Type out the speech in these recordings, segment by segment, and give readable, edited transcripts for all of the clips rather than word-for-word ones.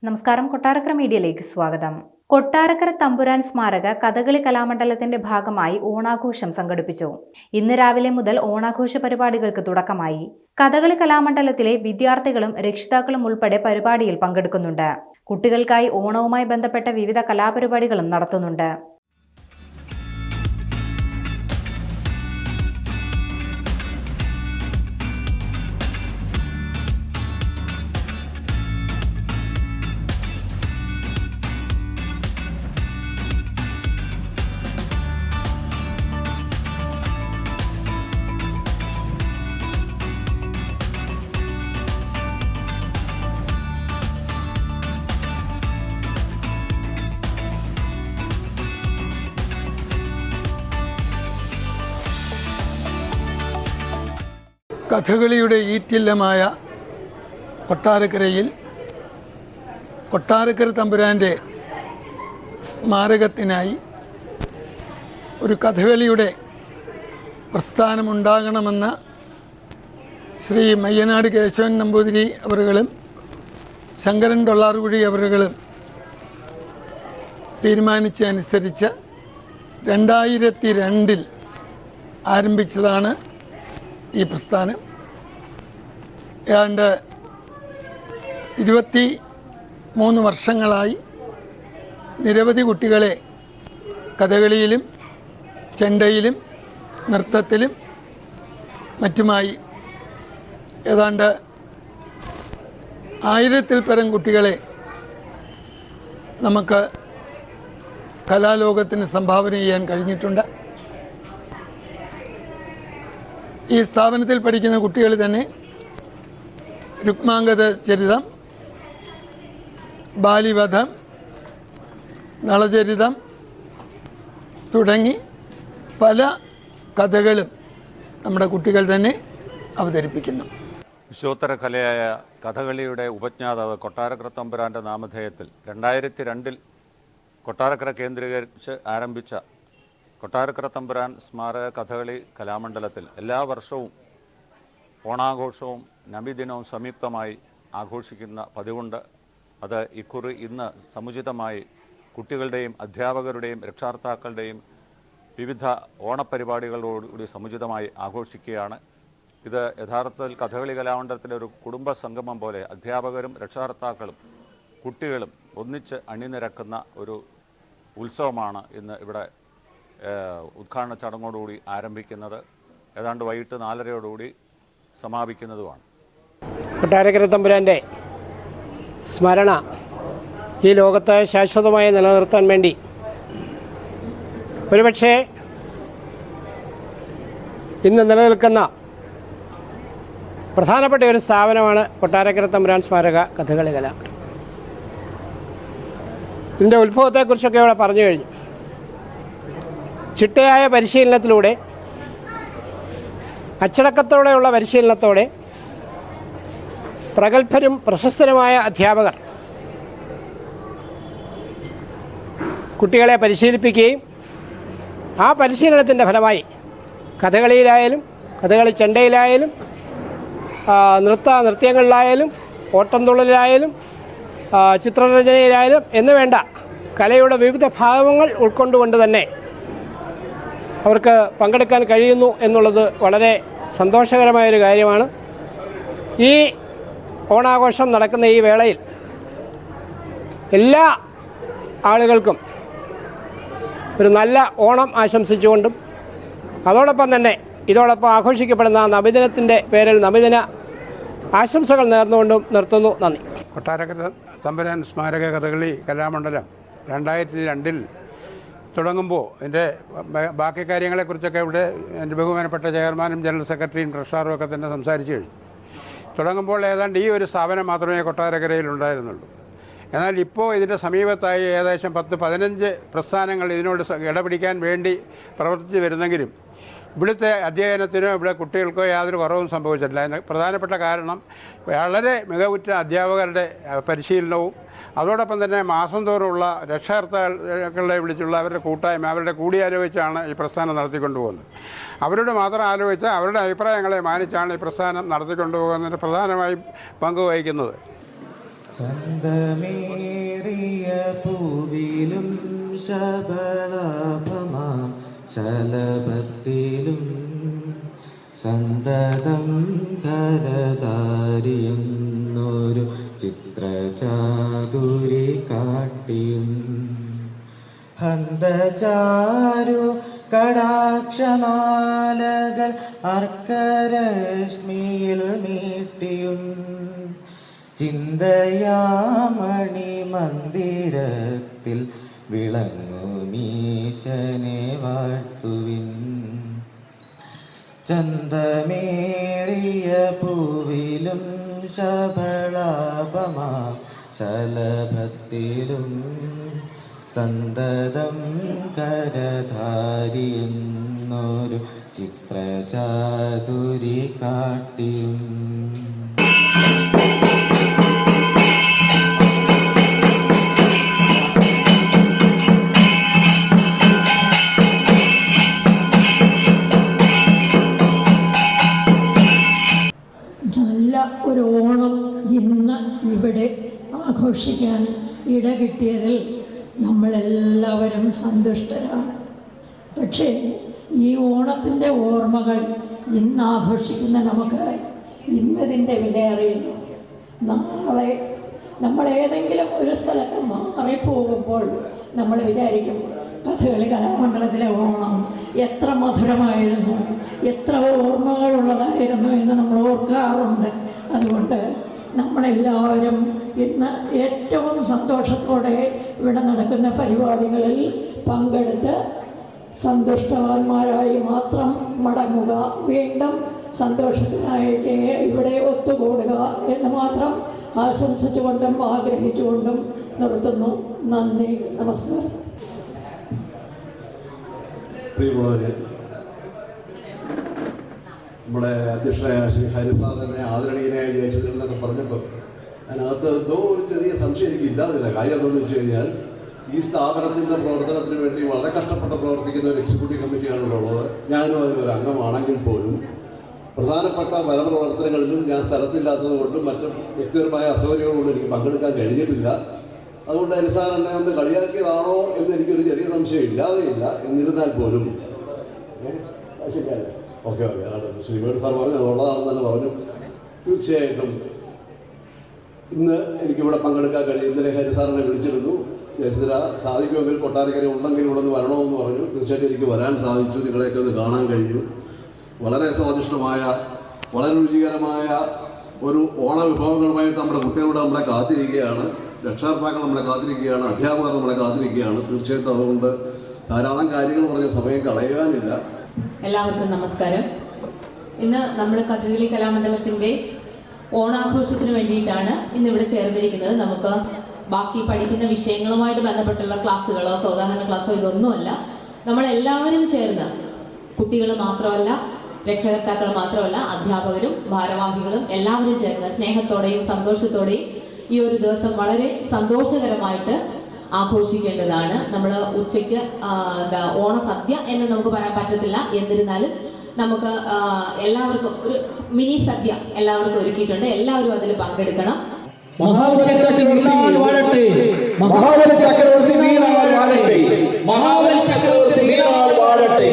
നമസ്കാരം. കൊട്ടാരക്കര മീഡിയയിലേക്ക് സ്വാഗതം. കൊട്ടാരക്കര തമ്പുരാൻ സ്മാരക കഥകളി കലാമണ്ഡലത്തിന്റെ ഭാഗമായി ഓണാഘോഷം സംഘടിപ്പിച്ചു. ഇന്ന് രാവിലെ മുതൽ ഓണാഘോഷ പരിപാടികൾക്ക് തുടക്കമായി. കഥകളി കലാമണ്ഡലത്തിലെ വിദ്യാർത്ഥികളും രക്ഷിതാക്കളും ഉൾപ്പെടെ പരിപാടിയിൽ പങ്കെടുക്കുന്നുണ്ട്. കുട്ടികൾക്കായി ഓണവുമായി ബന്ധപ്പെട്ട വിവിധ കലാപരിപാടികളും നടത്തുന്നുണ്ട്. കഥകളിയുടെ ഈറ്റില്ലമായ കൊട്ടാരക്കരയിൽ കൊട്ടാരക്കര തമ്പുരാൻ്റെ സ്മാരകത്തിനായി ഒരു കഥകളിയുടെ പ്രസ്ഥാനമുണ്ടാകണമെന്ന ശ്രീ മയ്യനാട് കേശവൻ നമ്പൂതിരി അവറുകളും ശങ്കരൻ ഡൊള്ളാർകുഴി അവറുകളും തീരുമാനിച്ചനുസരിച്ച് 2002 ആരംഭിച്ചതാണ് ഈ പ്രസ്ഥാനം. ഏതാണ്ട് 23 വർഷങ്ങളായി നിരവധി കുട്ടികളെ കഥകളിയിലും ചെണ്ടയിലും നൃത്തത്തിലും മറ്റുമായി ഏതാണ്ട് 1000-ൽ പരം കുട്ടികളെ നമുക്ക് കലാലോകത്തിന് സംഭാവന ചെയ്യാൻ കഴിഞ്ഞിട്ടുണ്ട്. ഈ സ്ഥാപനത്തിൽ പഠിക്കുന്ന കുട്ടികൾ തന്നെ രുക്മാംഗത ചരിതം, ബാലിവധം, നളചരിതം തുടങ്ങി പല കഥകളും നമ്മുടെ കുട്ടികൾ തന്നെ അവതരിപ്പിക്കുന്നു. വിശ്വോത്തര കലയായ കഥകളിയുടെ ഉപജ്ഞാതാവ് കൊട്ടാരക്കര തമ്പുരാൻ്റെ നാമധേയത്തിൽ 2002 കൊട്ടാരക്കര കേന്ദ്രീകരിച്ച് ആരംഭിച്ച കൊട്ടാരക്കര തമ്പുരാൻ സ്മാരക കഥകളി കലാമണ്ഡലത്തിൽ എല്ലാ വർഷവും ഓണാഘോഷവും നബിദിനവും സംയുക്തമായി ആഘോഷിക്കുന്ന പതിവുണ്ട്. അത് ഇന്ന് സമുചിതമായി കുട്ടികളുടെയും അധ്യാപകരുടെയും രക്ഷാകർത്താക്കളുടെയും വിവിധ ഓണപരിപാടികളോടുകൂടി സമുചിതമായി ആഘോഷിക്കുകയാണ്. ഇത് യഥാർത്ഥത്തിൽ കഥകളി കലാമണ്ഡലത്തിലെ ഒരു കുടുംബ സംഗമം പോലെ അധ്യാപകരും രക്ഷാകർത്താക്കളും കുട്ടികളും ഒന്നിച്ച് അണിനിരക്കുന്ന ഒരു ഉത്സവമാണ് ഇന്ന് ഇവിടെ ഉദ്ഘാടന ചടങ്ങോടുകൂടി ആരംഭിക്കുന്നത്. ഏതാണ്ട് വൈകിട്ട് 4:30 സമാപിക്കുന്നതുമാണ്. കൊട്ടാരക്കര തമ്പുരാൻ്റെ സ്മരണ ഈ ലോകത്ത് ശാശ്വതമായി നിലനിർത്താൻ വേണ്ടി ഒരുപക്ഷെ ഇന്ന് നിലനിൽക്കുന്ന പ്രധാനപ്പെട്ട ഒരു സ്ഥാപനമാണ് കൊട്ടാരക്കര തമ്പുരാൻ സ്മാരക കഥകളി കല. ഇതിൻ്റെ ഉത്ഭവത്തെക്കുറിച്ചൊക്കെ ഇവിടെ പറഞ്ഞു കഴിഞ്ഞു. ചിട്ടയായ പരിശീലനത്തിലൂടെ, അച്ചടക്കത്തോടെയുള്ള പരിശീലനത്തോടെ പ്രഗത്ഭരും പ്രശസ്തരുമായ അധ്യാപകർ കുട്ടികളെ പരിശീലിപ്പിക്കുകയും ആ പരിശീലനത്തിൻ്റെ ഫലമായി കഥകളിയിലായാലും കഥകളി ചെണ്ടയിലായാലും നൃത്യങ്ങളിലായാലും ഓട്ടംതുള്ളലിലായാലും ചിത്രരചനയിലായാലും എന്ന് വേണ്ട കലയുടെ വിവിധ ഭാഗങ്ങൾ ഉൾക്കൊണ്ടുകൊണ്ട് തന്നെ അവർക്ക് പങ്കെടുക്കാൻ കഴിയുന്നു എന്നുള്ളത് വളരെ സന്തോഷകരമായൊരു കാര്യമാണ്. ഈ ഓണാഘോഷം നടക്കുന്ന ഈ വേളയിൽ എല്ലാ ആളുകൾക്കും ഒരു നല്ല ഓണം ആശംസിച്ചുകൊണ്ടും അതോടൊപ്പം തന്നെ ഇതോടൊപ്പം ആഘോഷിക്കപ്പെടുന്ന നബിദിനത്തിൻ്റെ പേരിൽ നബിദിന ആശംസകൾ നേർന്നുകൊണ്ടും നിർത്തുന്നു. നന്ദി. കൊട്ടാരക്കര തമ്പുരാൻ സ്മാരക കഥകളി കലാമണ്ഡലം 2002 തുടങ്ങുമ്പോൾ ഇതിൻ്റെ ബാക്കി കാര്യങ്ങളെക്കുറിച്ചൊക്കെ ഇവിടെ എൻ്റെ ബഹുമാനപ്പെട്ട ചെയർമാനും ജനറൽ സെക്രട്ടറിയും ട്രഷററും ഒക്കെ തന്നെ സംസാരിച്ചു കഴിഞ്ഞു. തുടങ്ങുമ്പോൾ ഏതാണ്ട് ഈ ഒരു സ്ഥാപനം മാത്രമേ കൊട്ടാരക്കരയിൽ ഉണ്ടായിരുന്നുള്ളൂ. എന്നാൽ ഇപ്പോൾ ഇതിൻ്റെ സമീപത്തായി ഏകദേശം 10-15 പ്രസ്ഥാനങ്ങൾ ഇതിനോട് ഇടപിടിക്കാൻ വേണ്ടി പ്രവർത്തിച്ചു വരുന്നെങ്കിലും ഇവിടുത്തെ അധ്യയനത്തിനോ ഇവിടെ കുട്ടികൾക്കോ യാതൊരു കുറവും സംഭവിച്ചിട്ടില്ല. അതിന് പ്രധാനപ്പെട്ട കാരണം വളരെ മികവുറ്റ അധ്യാപകരുടെ പരിശീലനവും അതോടൊപ്പം തന്നെ മാസം തോറുമുള്ള രക്ഷാകർത്താക്കളെ വിളിച്ചുള്ള അവരുടെ കൂട്ടായ്മ, അവരുടെ കൂടിയാലോചിച്ചാണ് ഈ പ്രസ്ഥാനം നടത്തിക്കൊണ്ടുപോകുന്നത്. അവരോട് മാത്രം ആലോചിച്ച് അവരുടെ അഭിപ്രായങ്ങളെ മാനിച്ചാണ് ഈ പ്രസ്ഥാനം നടത്തിക്കൊണ്ടുപോകുന്നതിന് പ്രധാനമായും പങ്കുവഹിക്കുന്നത്. ചന്തമേറിയ പൂവിലും ശബളാഭമാം ശലഭത്തിലും സന്തതം കരതാരിയെന്നൊരു ചിത്രചാതുരി കാട്ടിയും ഹന്തചാരു കടാക്ഷമാലകൾ അർക്കരശ്മിയിൽ മീട്ടിയും ചിന്തയാമണി മന്ദിരത്തിൽ വിളങ്ങുമീശനെ വാഴ്ത്തുവിൻ. ചന്തമേറിയ പൂവിലും ശബളാപമാ ശലഭത്തിലും സന്തതം കരധാരിയെന്നൊരു ചിത്രചാതുരി കാട്ടിയും നല്ല ഒരു ഓണം ഇന്ന് ഇവിടെ ആഘോഷിക്കാൻ ഇടകിട്ടിയതിൽ നമ്മളെല്ലാവരും സന്തുഷ്ടരാണ്. പക്ഷേ ഈ ഓണത്തിൻ്റെ ഓർമ്മകൾ ഇന്ന് ആഘോഷിക്കുന്ന നമുക്ക് ഇന്നതിൻ്റെ വില അറിയുന്നു. നാളെ നമ്മൾ ഏതെങ്കിലും ഒരു സ്ഥലത്ത് മാറിപ്പോകുമ്പോൾ നമ്മൾ വിചാരിക്കും കഥകളി കലാമണ്ഡലത്തിലെ ഓണം എത്ര മധുരമായിരുന്നു, എത്ര ഓർമ്മകളുള്ളതായിരുന്നു എന്ന് നമ്മൾ ഓർക്കാറുണ്ട്. അതുകൊണ്ട് നമ്മളെല്ലാവരും ഇന്ന് ഏറ്റവും സന്തോഷത്തോടെ ഇവിടെ നടക്കുന്ന പരിപാടികളിൽ പങ്കെടുത്ത് സന്തുഷ്ടവാന്മാരായി മാത്രം മടങ്ങുക, വീണ്ടും സന്തോഷത്തിനായിട്ട് ഇവിടെ ഒത്തുകൂടുക എന്ന് മാത്രം ആശംസിച്ചുകൊണ്ടും ആഗ്രഹിച്ചുകൊണ്ടും നിർത്തുന്നു. നന്ദി, നമസ്കാരം. പ്രിയമുള്ളവര്, നമ്മുടെ അധ്യക്ഷനായ ശ്രീ ഹരിസാറിനെ ആദരണീയനായ ജയചന്ദ്രൻ എന്നൊക്കെ പറഞ്ഞപ്പോൾ അതിനകത്ത് എന്തോ ഒരു ചെറിയ സംശയം എനിക്ക് ഇല്ലാതില്ല. കാര്യം എന്താണെന്ന് വെച്ച് കഴിഞ്ഞാൽ ഈ സ്ഥാപനത്തിൻ്റെ പ്രവർത്തനത്തിന് വേണ്ടി വളരെ കഷ്ടപ്പെട്ട് പ്രവർത്തിക്കുന്ന ഒരു എക്സിക്യൂട്ടീവ് കമ്മിറ്റിയാണ് ഇവിടെ ഉള്ളത്. ഞാനും അതിലൊരു അംഗമാണെങ്കിൽ പോലും പ്രധാനപ്പെട്ട പല പ്രവർത്തനങ്ങളിലും ഞാൻ സ്ഥലത്തില്ലാത്തത് കൊണ്ടും മറ്റും വ്യക്തിപരമായ അസൗകര്യങ്ങൾ കൊണ്ടും എനിക്ക് പങ്കെടുക്കാൻ കഴിഞ്ഞിട്ടില്ല. അതുകൊണ്ട് ഹരിസാർ എന്നെ ഒന്ന് കളിയാക്കിയതാണോ എന്ന് എനിക്കൊരു ചെറിയ സംശയം ഇല്ലാതെയില്ല. എന്നിരുന്നാൽ പോലും ഓക്കെ അതാണ് ശ്രീമേട് സാർ പറഞ്ഞു, അതുള്ളതാണെന്ന് തന്നെ പറഞ്ഞു. തീർച്ചയായിട്ടും ഇന്ന് എനിക്കിവിടെ പങ്കെടുക്കാൻ കഴിയും. ഇന്നലെ ഹരിസാറിനെ വിളിച്ചിരുന്നു. ജയചന്ദ്ര സാധിക്കുമെങ്കിൽ കൊട്ടാരക്കര ഉണ്ടെങ്കിൽ ഇവിടെ നിന്ന് വരണമെന്ന് പറഞ്ഞു. തീർച്ചയായിട്ടും എനിക്ക് വരാൻ സാധിച്ചു. നിങ്ങളെയൊക്കെ ഒന്ന് കാണാൻ കഴിഞ്ഞു. വളരെ സ്വാദിഷ്ടമായ, വളരെ രുചികരമായ ഒരു ഓണ വിഭവങ്ങളുമായിട്ട് നമ്മുടെ കുട്ടികളുടെ നമ്മളെ കാത്തിരിക്കുകയാണ്. രക്ഷകർത്താക്കൾ നമ്മളെ കാത്തിരിക്കുകയാണ്. അധ്യാപകർ നമ്മളെ കാത്തിരിക്കുകയാണ്. തീർച്ചയായിട്ടും അതുകൊണ്ട് ധാരാളം കാര്യങ്ങൾ പറഞ്ഞ സമയം കളയാനില്ല. എല്ലാവർക്കും നമസ്കാരം. ഇന്ന് നമ്മൾ കഥകളി കലാമണ്ഡലത്തിന്റെ ഓണാഘോഷത്തിന് വേണ്ടിയിട്ടാണ് ഇന്ന് ഇവിടെ ചേർന്നിരിക്കുന്നത്. നമുക്ക് ബാക്കി പഠിക്കുന്ന വിഷയങ്ങളുമായിട്ട് ബന്ധപ്പെട്ടുള്ള ക്ലാസ്സുകളോ സാധാരണ ക്ലാസ്സോ ഇതൊന്നുമല്ല. നമ്മളെല്ലാവരും ചേർന്ന്, കുട്ടികൾ മാത്രമല്ല, രക്ഷകർത്താക്കൾ മാത്രമല്ല, അധ്യാപകരും ഭാരവാഹികളും എല്ലാവരും ചേർന്ന് സ്നേഹത്തോടെയും സന്തോഷത്തോടെയും ഈ ഒരു ദിവസം വളരെ സന്തോഷകരമായിട്ട് ആഘോഷിക്കേണ്ടതാണ്. നമ്മൾ ഉച്ചയ്ക്ക് ഓണസദ്യ എന്ന് നമുക്ക് പറയാൻ പറ്റത്തില്ല. എന്നിരുന്നാലും നമുക്ക് എല്ലാവർക്കും ഒരു മിനി സദ്യ എല്ലാവർക്കും ഒരുക്കിയിട്ടുണ്ട്. എല്ലാവരും അതിൽ പങ്കെടുക്കണം. മഹാബലി ചക്രവർത്തി വാഴട്ടെ, മഹാബലി ചക്രവർത്തി നീളാൽ വാഴട്ടെ, മഹാബലി ചക്രവർത്തി നീളാൽ വാഴട്ടെ.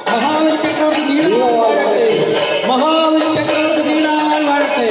മഹാബലി ചക്രവർത്തി നീളാൽ വാഴട്ടെ, മഹാബലി ചക്രവർത്തി നീളാൽ വാഴട്ടെ.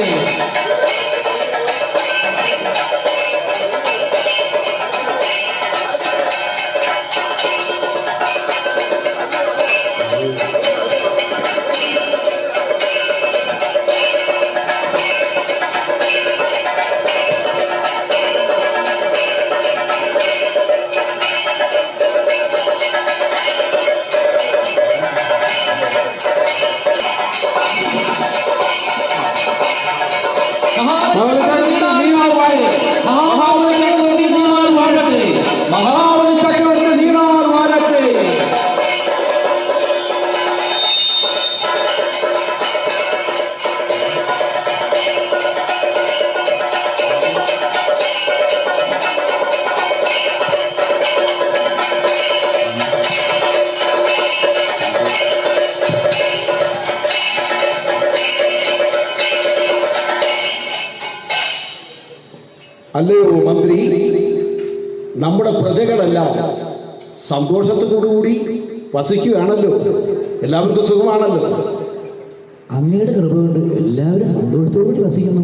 അല്ലയോ മന്ത്രി, നമ്മുടെ പ്രജകളെല്ലാം സന്തോഷത്തോടുകൂടി വസിക്കുകയാണല്ലോ, എല്ലാവർക്കും സുഖമാണല്ലോ. അങ്ങയുടെ കൃപ കൊണ്ട് എല്ലാവരും സന്തോഷത്തോടുകൂടി വസിക്കുന്നു.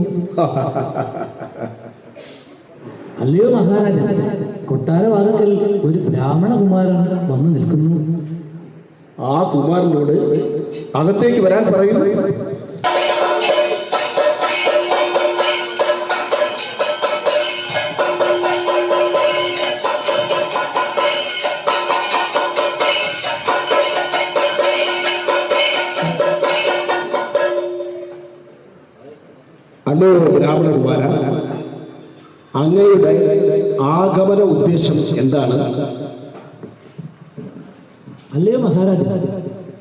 അല്ലയോ മഹാരാജൻ, കൊട്ടാരവാദക്കൽ ഒരു ബ്രാഹ്മണ കുമാരൻ വന്നു നിൽക്കുന്നു. ആ കുമാരനോട് അകത്തേക്ക് വരാൻ പറയും. അല്ലോ ബ്രാഹ്മണകുമാര, അങ്ങയുടെ ആഗമന ഉദ്ദേശം എന്താണ്? അല്ലയോ മഹാരാജൻ,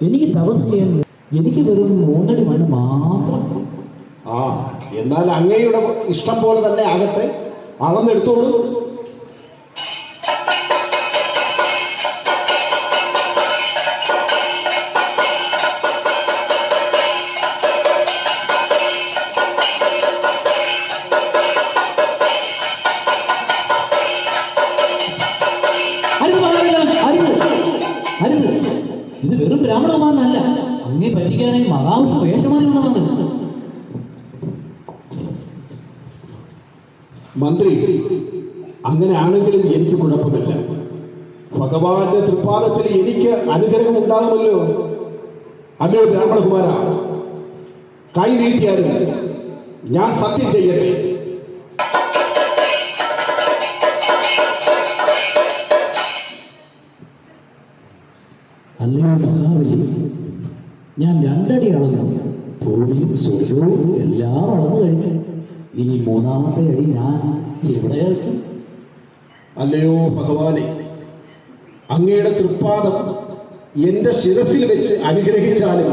എനിക്ക് തപസ് ചെയ്യാൻ എനിക്ക് വെറും 3 അടി മണ്ണ് മാത്രം. എന്നാൽ അങ്ങയുടെ ഇഷ്ടം പോലെ തന്നെ ആകട്ടെ, അളന്നെടുത്തോളൂ. ഇത് വെറും ബ്രാഹ്മണകുമാരനല്ല, അങ്ങേ പറ്റിക്കാനായി മഹാവിഷ്ണു വേഷമാനുള്ളതാണ്. മന്ത്രി, അങ്ങനെയാണെങ്കിലും എനിക്ക് കുഴപ്പമില്ല. ഭഗവാന്റെ തൃപ്പാദത്തിൽ എനിക്ക് അനുഗ്രഹം ഉണ്ടാകുമല്ലോ. അല്ലയോ ബ്രാഹ്മണകുമാര, കൈ നീട്ടിയാലും ഞാൻ സത്യം ചെയ്യട്ടെ. അല്ലയോ മഹാബലി, ഞാൻ 2 അടി അളന്നു. ഭൂമിയും സ്വർഗവും എല്ലാം അളന്നു കഴിഞ്ഞു. ഇനി 3ാമത്തെ അടി ഞാൻ എവിടെ വയ്ക്കും? അല്ലയോ ഭഗവാനെ, അങ്ങയുടെ തൃപ്പാദം എൻ്റെ ശിരസിൽ വെച്ച് അനുഗ്രഹിച്ചാലും